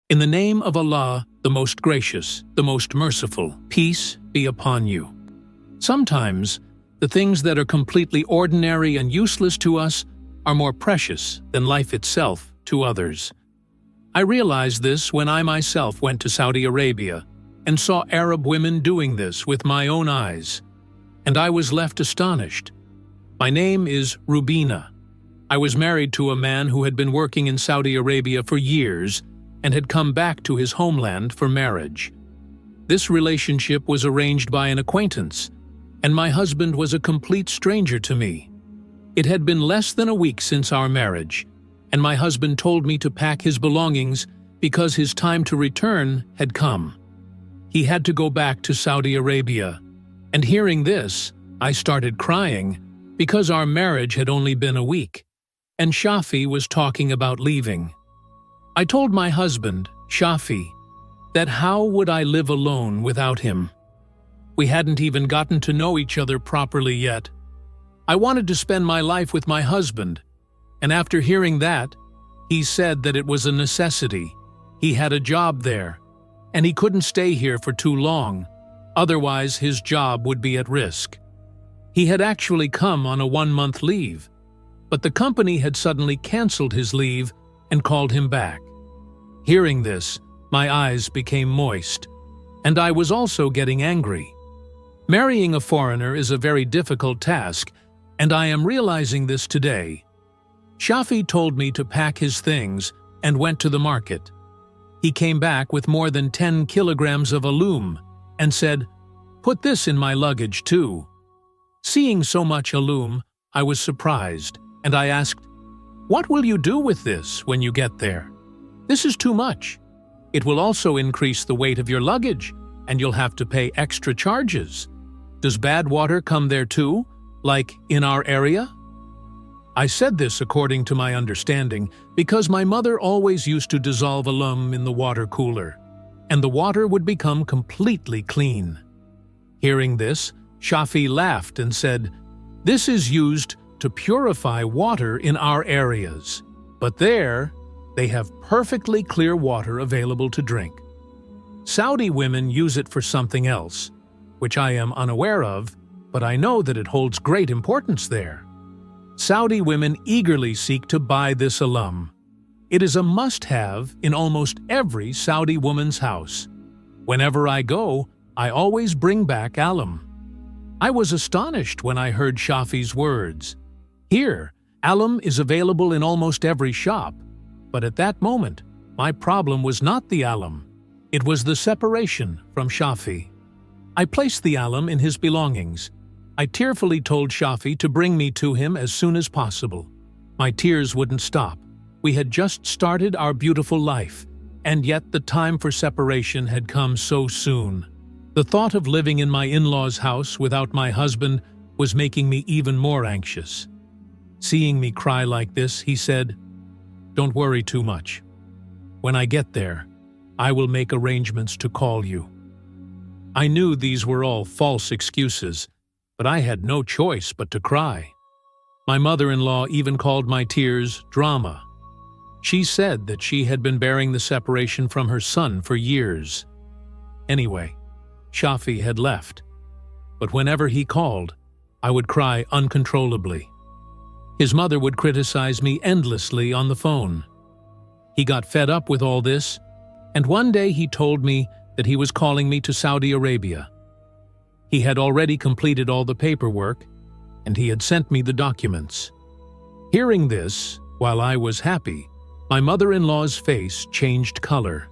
In the name of Allah, the most gracious, the most merciful, peace be upon you. Sometimes, the things that are completely ordinary and useless to us are more precious than life itself to others. I realized this when I myself went to Saudi Arabia and saw Arab women doing this with my own eyes, and I was left astonished. My name is Rubina. I was married to a man who had been working in Saudi Arabia for years and had come back to his homeland for marriage. This relationship was arranged by an acquaintance, and my husband was a complete stranger to me. It had been less than a week since our marriage, and my husband told me to pack his belongings because his time to return had come. He had to go back to Saudi Arabia, and hearing this, I started crying because our marriage had only been a week, and Shafi was talking about leaving. I told my husband, Shafi, that how would I live alone without him? We hadn't even gotten to know each other properly yet. I wanted to spend my life with my husband, and after hearing that, he said that it was a necessity. He had a job there, and he couldn't stay here for too long, otherwise his job would be at risk. He had actually come on a 1-month leave, but the company had suddenly canceled his leave and called him back. Hearing this, my eyes became moist, and I was also getting angry. Marrying a foreigner is a very difficult task, and I am realizing this today. Shafi told me to pack his things and went to the market. He came back with more than 10 kilograms of alum and said, "Put this in my luggage too." Seeing so much alum, I was surprised, and I asked, "What will you do with this when you get there? This is too much. It will also increase the weight of your luggage, and you'll have to pay extra charges. Does bad water come there too, like in our area?" I said this according to my understanding because my mother always used to dissolve alum in the water cooler, and the water would become completely clean. Hearing this, Shafi laughed and said, "This is used to purify water in our areas, but there, they have perfectly clear water available to drink. Saudi women use it for something else, which I am unaware of, but I know that it holds great importance there. Saudi women eagerly seek to buy this alum. It is a must-have in almost every Saudi woman's house. Whenever I go, I always bring back alum." I was astonished when I heard Shafi's words. Here, alum is available in almost every shop, but at that moment, my problem was not the alum. It was the separation from Shafi. I placed the alum in his belongings. I tearfully told Shafi to bring me to him as soon as possible. My tears wouldn't stop. We had just started our beautiful life, and yet the time for separation had come so soon. The thought of living in my in-laws' house without my husband was making me even more anxious. Seeing me cry like this, he said, "Don't worry too much. When I get there, I will make arrangements to call you." I knew these were all false excuses, but I had no choice but to cry. My mother-in-law even called my tears drama. She said that she had been bearing the separation from her son for years. Anyway, Shafi had left, but whenever he called, I would cry uncontrollably. His mother would criticize me endlessly on the phone. He got fed up with all this, and one day he told me that he was calling me to Saudi Arabia. He had already completed all the paperwork, and he had sent me the documents. Hearing this, while I was happy, my mother-in-law's face changed color,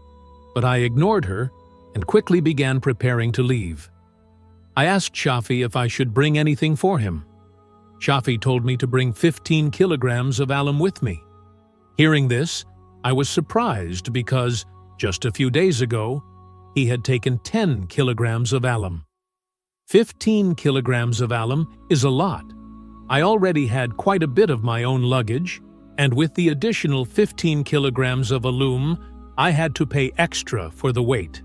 but I ignored her and quickly began preparing to leave. I asked Shafi if I should bring anything for him. Shafi told me to bring 15 kilograms of alum with me. Hearing this, I was surprised because, just a few days ago, he had taken 10 kilograms of alum. 15 kilograms of alum is a lot. I already had quite a bit of my own luggage, and with the additional 15 kilograms of alum, I had to pay extra for the weight.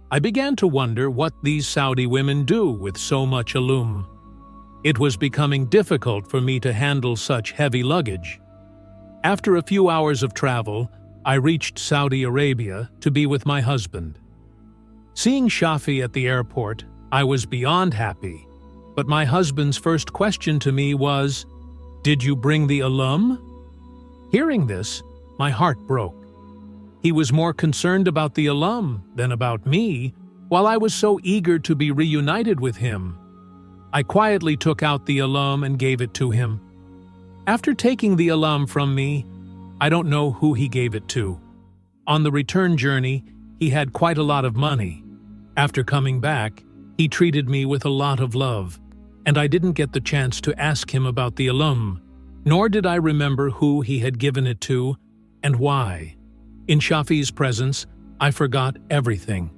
I began to wonder what these Saudi women do with so much alum. It was becoming difficult for me to handle such heavy luggage. After a few hours of travel, I reached Saudi Arabia to be with my husband. Seeing Shafi at the airport, I was beyond happy, but my husband's first question to me was, "Did you bring the alum?" Hearing this, my heart broke. He was more concerned about the alum than about me, while I was so eager to be reunited with him. I quietly took out the alum and gave it to him. After taking the alum from me, I don't know who he gave it to. On the return journey, he had quite a lot of money. After coming back, he treated me with a lot of love, and I didn't get the chance to ask him about the alum, nor did I remember who he had given it to and why. In Shafi's presence, I forgot everything.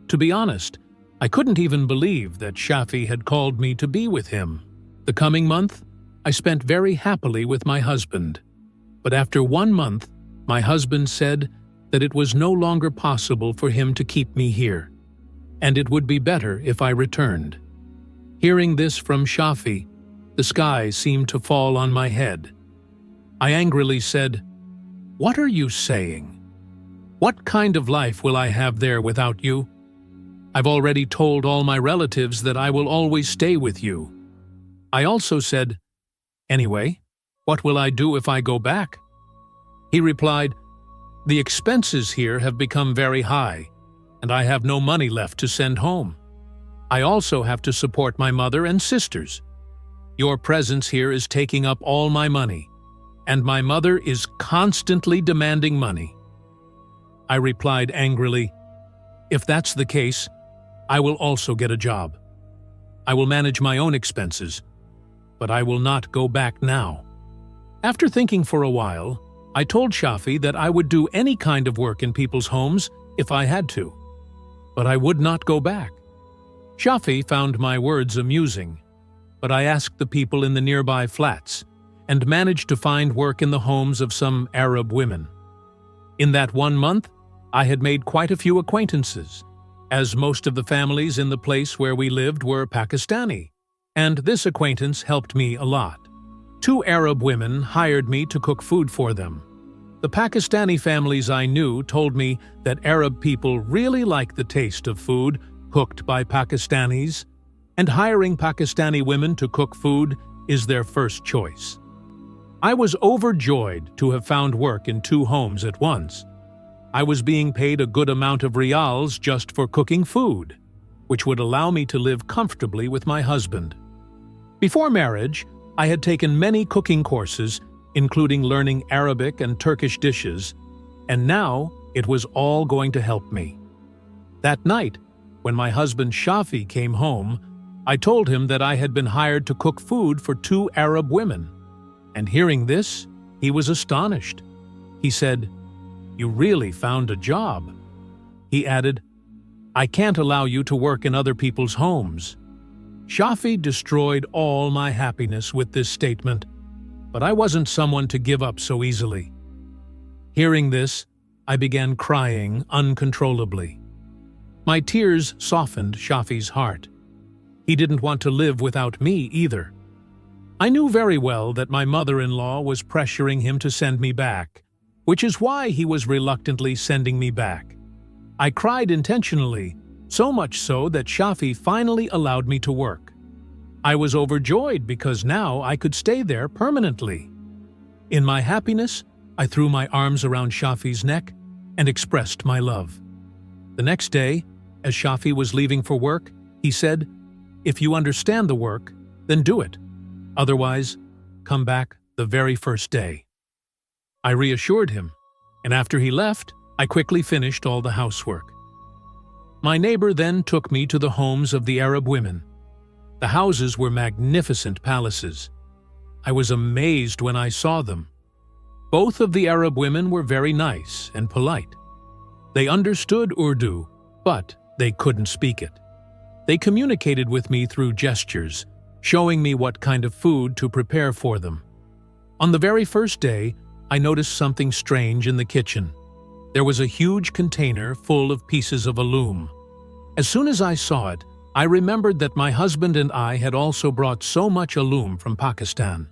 To be honest, I couldn't even believe that Shafi had called me to be with him. The coming month, I spent very happily with my husband. But after 1 month, my husband said that it was no longer possible for him to keep me here, and it would be better if I returned. Hearing this from Shafi, the sky seemed to fall on my head. I angrily said, "What are you saying? What kind of life will I have there without you? I've already told all my relatives that I will always stay with you." I also said, "Anyway, what will I do if I go back?" He replied, "The expenses here have become very high, and I have no money left to send home. I also have to support my mother and sisters. Your presence here is taking up all my money, and my mother is constantly demanding money." I replied angrily, "If that's the case, I will also get a job. I will manage my own expenses, but I will not go back now." After thinking for a while, I told Shafi that I would do any kind of work in people's homes if I had to, but I would not go back. Shafi found my words amusing, but I asked the people in the nearby flats and managed to find work in the homes of some Arab women. In that 1 month, I had made quite a few acquaintances, as most of the families in the place where we lived were Pakistani, and this acquaintance helped me a lot. 2 Arab women hired me to cook food for them. The Pakistani families I knew told me that Arab people really like the taste of food cooked by Pakistanis, and hiring Pakistani women to cook food is their first choice. I was overjoyed to have found work in 2 homes at once. I was being paid a good amount of rials just for cooking food, which would allow me to live comfortably with my husband. Before marriage, I had taken many cooking courses, including learning Arabic and Turkish dishes, and now it was all going to help me. That night, when my husband Shafi came home, I told him that I had been hired to cook food for 2 Arab women, and hearing this, he was astonished. He said, "You really found a job." He added, "I can't allow you to work in other people's homes." Shafi destroyed all my happiness with this statement, but I wasn't someone to give up so easily. Hearing this, I began crying uncontrollably. My tears softened Shafi's heart. He didn't want to live without me either. I knew very well that my mother-in-law was pressuring him to send me back, which is why he was reluctantly sending me back. I cried intentionally, so much so that Shafi finally allowed me to work. I was overjoyed because now I could stay there permanently. In my happiness, I threw my arms around Shafi's neck and expressed my love. The next day, as Shafi was leaving for work, he said, "If you understand the work, then do it. Otherwise, come back the very first day." I reassured him, and after he left, I quickly finished all the housework. My neighbor then took me to the homes of the Arab women. The houses were magnificent palaces. I was amazed when I saw them. Both of the Arab women were very nice and polite. They understood Urdu, but they couldn't speak it. They communicated with me through gestures, showing me what kind of food to prepare for them. On the very first day, I noticed something strange in the kitchen. There was a huge container full of pieces of alum. As soon as I saw it, I remembered that my husband and I had also brought so much alum from Pakistan.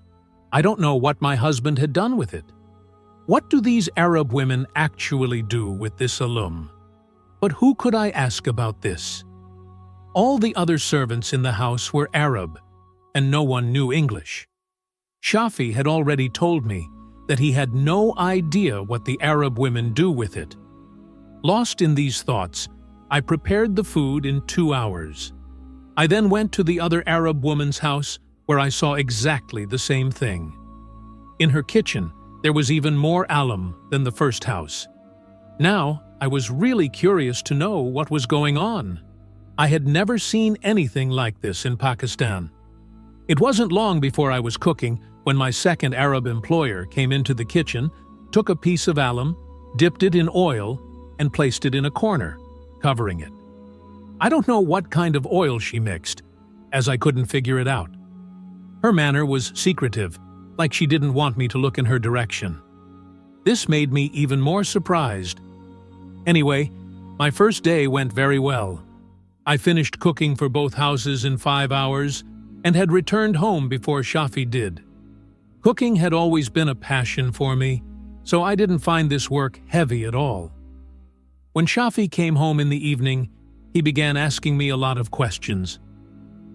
I don't know what my husband had done with it. What do these Arab women actually do with this alum? But who could I ask about this? All the other servants in the house were Arab, and no one knew English. Shafi had already told me that he had no idea what the Arab women do with it. Lost in these thoughts, I prepared the food in 2 hours. I then went to the other Arab woman's house, where I saw exactly the same thing. In her kitchen, there was even more alum than the first house. Now, I was really curious to know what was going on. I had never seen anything like this in Pakistan. It wasn't long before I was cooking when my second Arab employer came into the kitchen, took a piece of alum, dipped it in oil, and placed it in a corner, covering it. I don't know what kind of oil she mixed, as I couldn't figure it out. Her manner was secretive, like she didn't want me to look in her direction. This made me even more surprised. Anyway, my first day went very well. I finished cooking for both houses in 5 hours and had returned home before Shafi did. Cooking had always been a passion for me, so I didn't find this work heavy at all. When Shafi came home in the evening, he began asking me a lot of questions.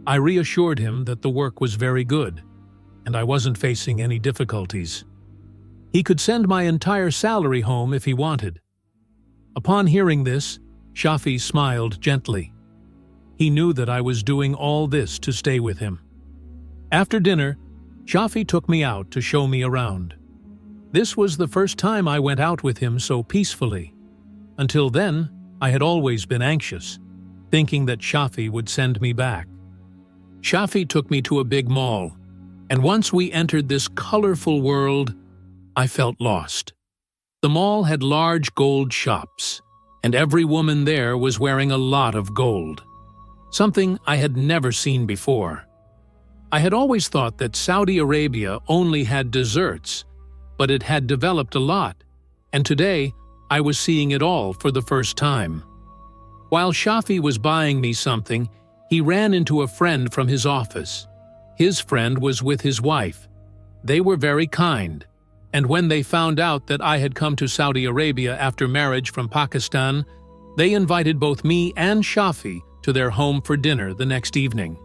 I reassured him that the work was very good, and I wasn't facing any difficulties. He could send my entire salary home if he wanted. Upon hearing this, Shafi smiled gently. He knew that I was doing all this to stay with him. After dinner, Shafi took me out to show me around. This was the first time I went out with him so peacefully. Until then, I had always been anxious, thinking that Shafi would send me back. Shafi took me to a big mall, and once we entered this colorful world, I felt lost. The mall had large gold shops, and every woman there was wearing a lot of gold, something I had never seen before. I had always thought that Saudi Arabia only had desserts, but it had developed a lot, and today I was seeing it all for the first time. While Shafi was buying me something, he ran into a friend from his office. His friend was with his wife. They were very kind, and when they found out that I had come to Saudi Arabia after marriage from Pakistan, they invited both me and Shafi to their home for dinner the next evening.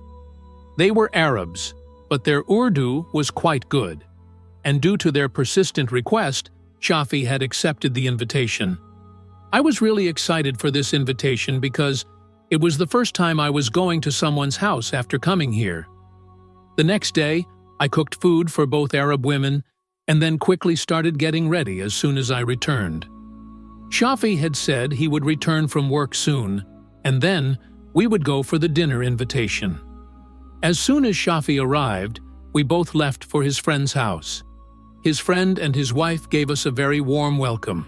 They were Arabs, but their Urdu was quite good, and due to their persistent request, Shafi had accepted the invitation. I was really excited for this invitation because it was the first time I was going to someone's house after coming here. The next day, I cooked food for both Arab women and then quickly started getting ready as soon as I returned. Shafi had said he would return from work soon, and then we would go for the dinner invitation. As soon as Shafi arrived, we both left for his friend's house. His friend and his wife gave us a very warm welcome.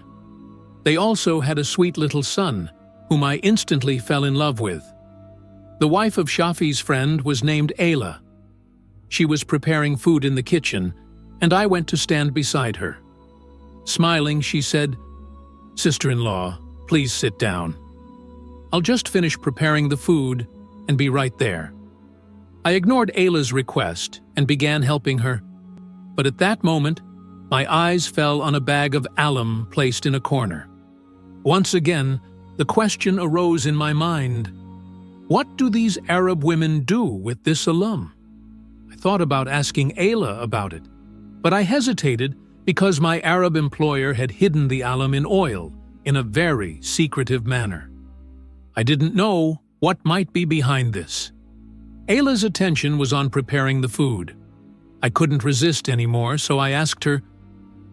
They also had a sweet little son, whom I instantly fell in love with. The wife of Shafi's friend was named Ayla. She was preparing food in the kitchen, and I went to stand beside her. Smiling, she said, "Sister-in-law, please sit down. I'll just finish preparing the food and be right there." I ignored Ayla's request and began helping her, but at that moment, my eyes fell on a bag of alum placed in a corner. Once again, the question arose in my mind, what do these Arab women do with this alum? I thought about asking Ayla about it, but I hesitated because my Arab employer had hidden the alum in oil in a very secretive manner. I didn't know what might be behind this. Ayla's attention was on preparing the food. I couldn't resist anymore, so I asked her,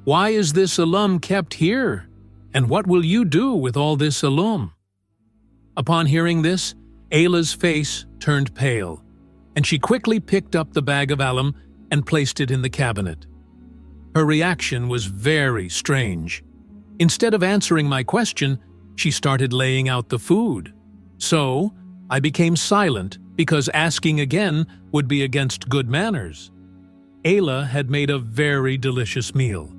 "Why is this alum kept here? And what will you do with all this alum?" Upon hearing this, Ayla's face turned pale, and she quickly picked up the bag of alum and placed it in the cabinet. Her reaction was very strange. Instead of answering my question, she started laying out the food. So, I became silent because asking again would be against good manners. Ayla had made a very delicious meal,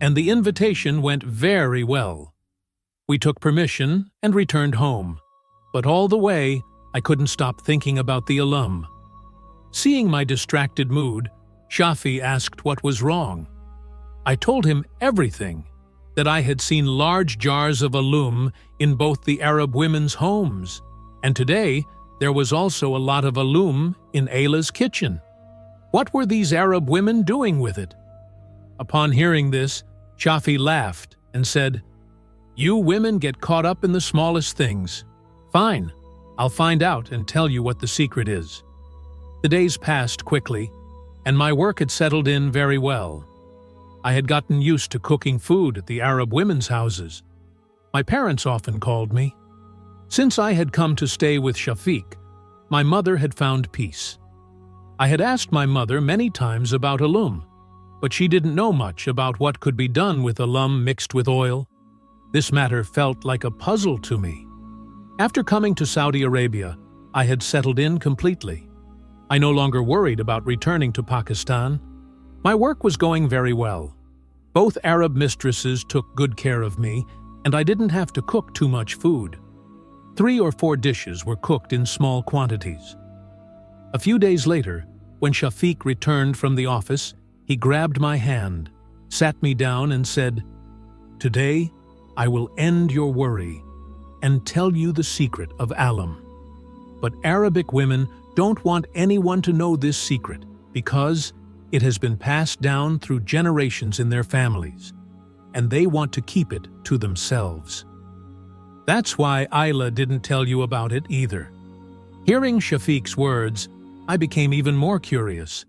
and the invitation went very well. We took permission and returned home, but all the way I couldn't stop thinking about the alum. Seeing my distracted mood, Shafi asked what was wrong. I told him everything that I had seen large jars of alum in both the Arab women's homes, and today there was also a lot of alum in Ayla's kitchen. What were these Arab women doing with it? Upon hearing this, Shafi laughed and said, "You women get caught up in the smallest things. Fine, I'll find out and tell you what the secret is." The days passed quickly, and my work had settled in very well. I had gotten used to cooking food at the Arab women's houses. My parents often called me. Since I had come to stay with Shafiq, my mother had found peace. I had asked my mother many times about alum, but she didn't know much about what could be done with alum mixed with oil. This matter felt like a puzzle to me. After coming to Saudi Arabia, I had settled in completely. I no longer worried about returning to Pakistan. My work was going very well. Both Arab mistresses took good care of me, and I didn't have to cook too much food. 3 or 4 dishes were cooked in small quantities. A few days later, when Shafiq returned from the office, he grabbed my hand, sat me down and said, "Today, I will end your worry and tell you the secret of alum. But Arabic women don't want anyone to know this secret because it has been passed down through generations in their families, and they want to keep it to themselves. That's why Ayla didn't tell you about it either." Hearing Shafiq's words, I became even more curious.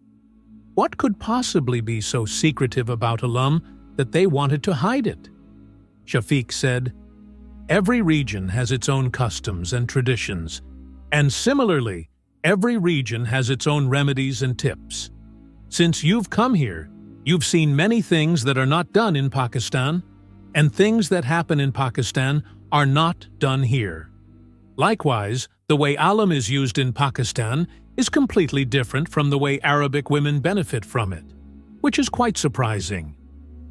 What could possibly be so secretive about alum that they wanted to hide it? Shafiq said, "Every region has its own customs and traditions, and similarly, every region has its own remedies and tips. Since you've come here, you've seen many things that are not done in Pakistan, and things that happen in Pakistan are not done here. Likewise, the way alum is used in Pakistan is completely different from the way Arabic women benefit from it, which is quite surprising.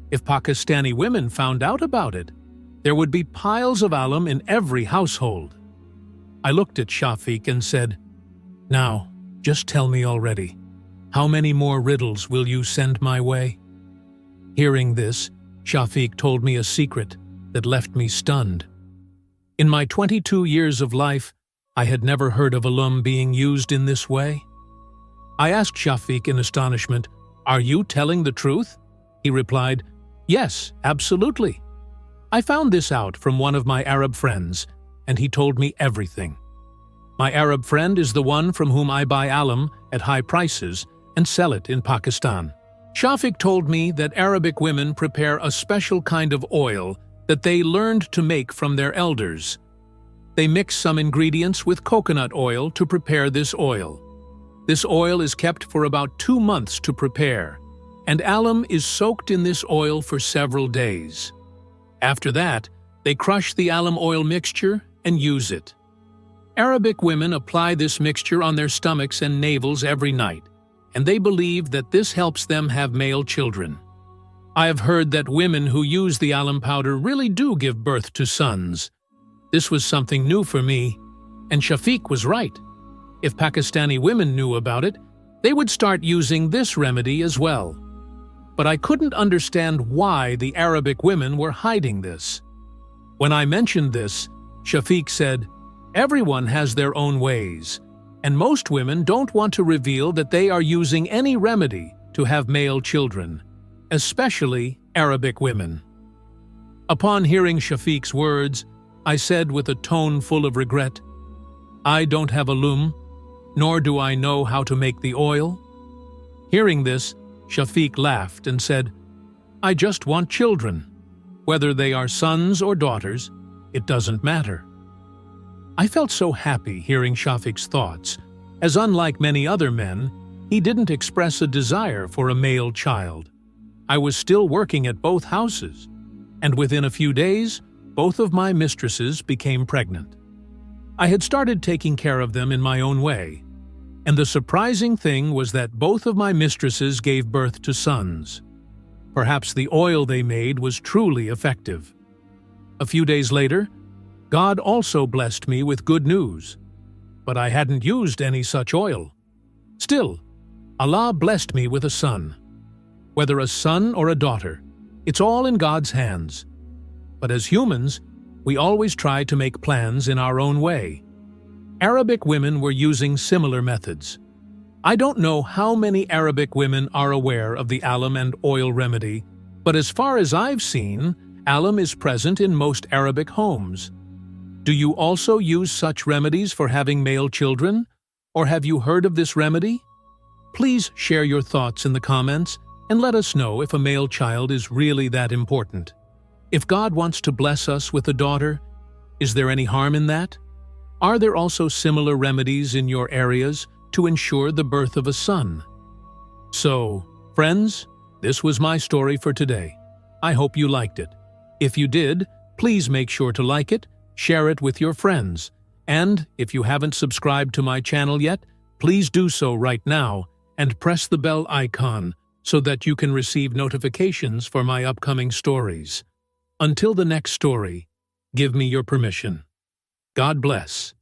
If Pakistani women found out about it, there would be piles of alum in every household." I looked at Shafiq and said, "Now, just tell me already, how many more riddles will you send my way?" Hearing this, Shafiq told me a secret that left me stunned. In my 22 years of life, I had never heard of alum being used in this way. I asked Shafiq in astonishment, "Are you telling the truth?" He replied, "Yes, absolutely. I found this out from one of my Arab friends, and he told me everything. My Arab friend is the one from whom I buy alum at high prices and sell it in Pakistan." Shafiq told me that Arabic women prepare a special kind of oil that they learned to make from their elders. They mix some ingredients with coconut oil to prepare this oil. This oil is kept for about 2 months to prepare, and alum is soaked in this oil for several days. After that, they crush the alum oil mixture and use it. Arabic women apply this mixture on their stomachs and navels every night, and they believe that this helps them have male children. I have heard that women who use the alum powder really do give birth to sons. This was something new for me, and Shafiq was right. If Pakistani women knew about it, they would start using this remedy as well. But I couldn't understand why the Arabic women were hiding this. When I mentioned this, Shafiq said, "Everyone has their own ways, and most women don't want to reveal that they are using any remedy to have male children, especially Arabic women." Upon hearing Shafiq's words, I said with a tone full of regret, "I don't have alum, nor do I know how to make the oil." Hearing this, Shafiq laughed and said, "I just want children. Whether they are sons or daughters, it doesn't matter." I felt so happy hearing Shafiq's thoughts, as unlike many other men, he didn't express a desire for a male child. I was still working at both houses, and within a few days, both of my mistresses became pregnant. I had started taking care of them in my own way, and the surprising thing was that both of my mistresses gave birth to sons. Perhaps the oil they made was truly effective. A few days later, God also blessed me with good news, but I hadn't used any such oil. Still, Allah blessed me with a son. Whether a son or a daughter, it's all in God's hands, but as humans, we always try to make plans in our own way. Arabic women were using similar methods. I don't know how many Arabic women are aware of the alum and oil remedy, but as far as I've seen, alum is present in most Arabic homes. Do you also use such remedies for having male children? Or have you heard of this remedy? Please share your thoughts in the comments and let us know if a male child is really that important. If God wants to bless us with a daughter, is there any harm in that? Are there also similar remedies in your areas to ensure the birth of a son? So, friends, this was my story for today. I hope you liked it. If you did, please make sure to like it, share it with your friends, and if you haven't subscribed to my channel yet, please do so right now and press the bell icon so that you can receive notifications for my upcoming stories. Until the next story, give me your permission. God bless.